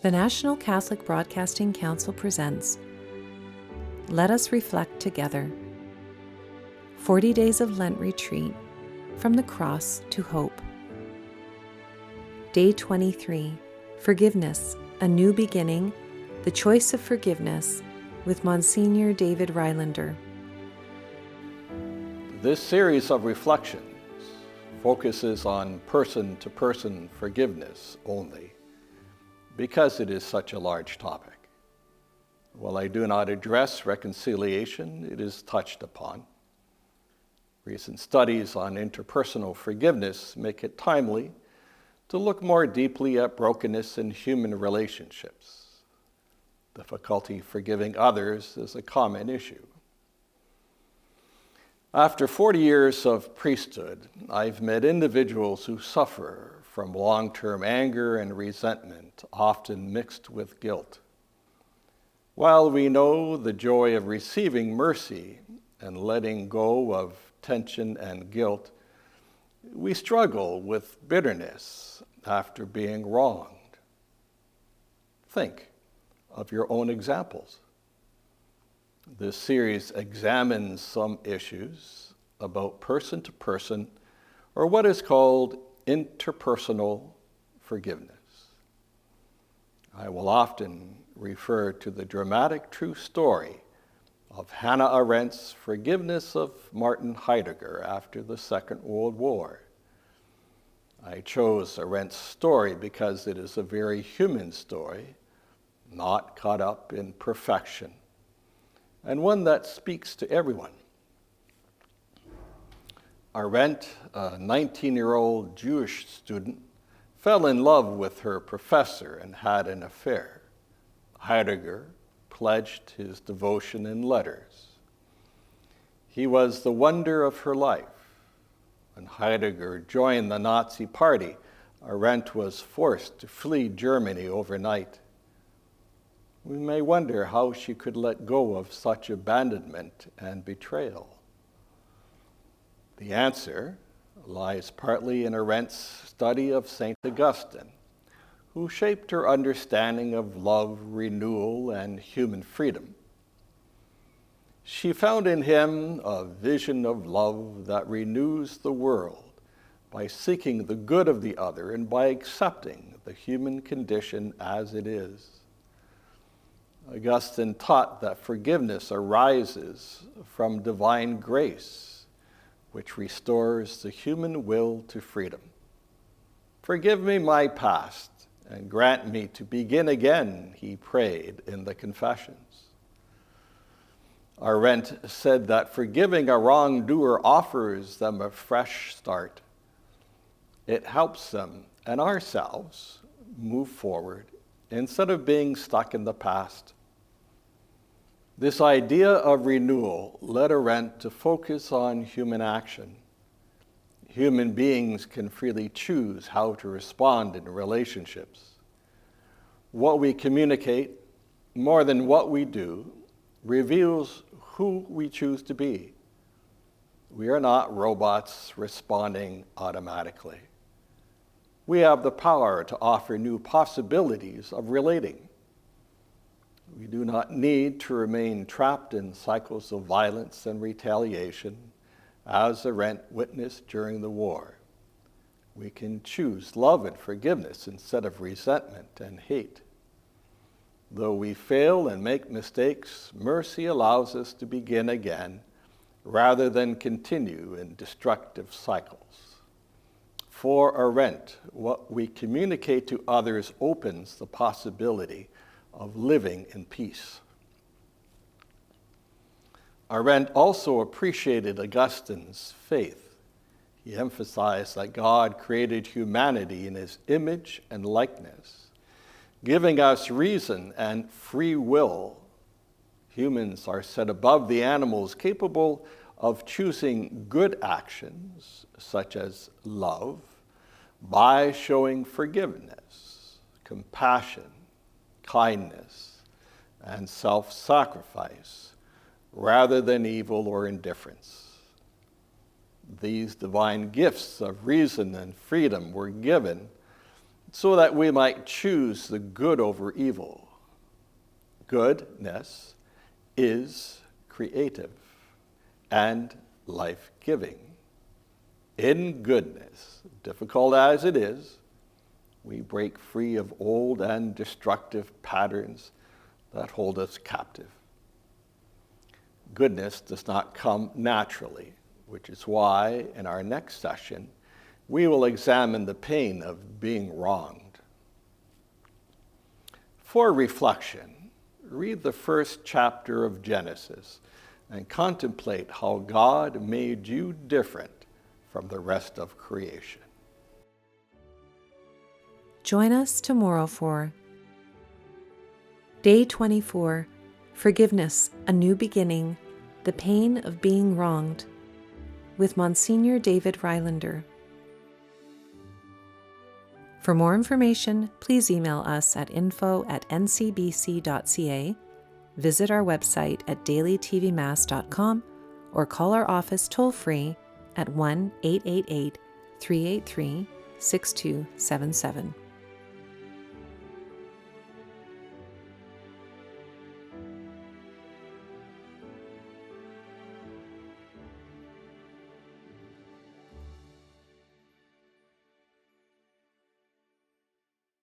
The National Catholic Broadcasting Council presents Let Us Reflect Together. 40 Days of Lent Retreat, From the Cross to Hope. Day 23, Forgiveness, a New Beginning, the Choice of Forgiveness, with Msgr David Reilander. This series of reflections focuses on person-to-person forgiveness only, because it is such a large topic. While I do not address reconciliation, it is touched upon. Recent studies on interpersonal forgiveness make it timely to look more deeply at brokenness in human relationships. Difficulty forgiving others is a common issue. After 40 years of priesthood, I've met individuals who suffer from long-term anger and resentment, often mixed with guilt. While we know the joy of receiving mercy and letting go of tension and guilt, we struggle with bitterness after being wronged. Think of your own examples. This series examines some issues about person-to-person, or what is called interpersonal forgiveness. I will often refer to the dramatic true story of Hannah Arendt's forgiveness of Martin Heidegger after the Second World War. I chose Arendt's story because it is a very human story, not caught up in perfection, and one that speaks to everyone. Arendt, a 19-year-old Jewish student, fell in love with her professor and had an affair. Heidegger pledged his devotion in letters. He was the wonder of her life. When Heidegger joined the Nazi Party, Arendt was forced to flee Germany overnight. We may wonder how she could let go of such abandonment and betrayal. The answer lies partly in Arendt's study of St. Augustine, who shaped her understanding of love, renewal, and human freedom. She found in him a vision of love that renews the world by seeking the good of the other and by accepting the human condition as it is. Augustine taught that forgiveness arises from divine grace, which restores the human will to freedom. Forgive me my past and grant me to begin again, he prayed in the Confessions. Arendt said that forgiving a wrongdoer offers them a fresh start. It helps them and ourselves move forward instead of being stuck in the past. This idea of renewal led Arendt to focus on human action. Human beings can freely choose how to respond in relationships. What we communicate, more than what we do, reveals who we choose to be. We are not robots responding automatically. We have the power to offer new possibilities of relating. We do not need to remain trapped in cycles of violence and retaliation, as Arendt witnessed during the war. We can choose love and forgiveness instead of resentment and hate. Though we fail and make mistakes, mercy allows us to begin again rather than continue in destructive cycles. For Arendt, what we communicate to others opens the possibility of living in peace. Arendt also appreciated Augustine's faith. He emphasized that God created humanity in his image and likeness, giving us reason and free will. Humans are set above the animals, capable of choosing good actions, such as love, by showing forgiveness, compassion, kindness, and self-sacrifice, rather than evil or indifference. These divine gifts of reason and freedom were given so that we might choose the good over evil. Goodness is creative and life-giving. In goodness, difficult as it is, we break free of old and destructive patterns that hold us captive. Goodness does not come naturally, which is why in our next session, we will examine the pain of being wronged. For reflection, read the first chapter of Genesis and contemplate how God made you different from the rest of creation. Join us tomorrow for Day 24, Forgiveness, a New Beginning, the Pain of Being Wronged, with Msgr David Reilander. For more information, please email us at info@ncbc.ca, visit our website at dailytvmass.com, or call our office toll-free at 1-888-383-6277.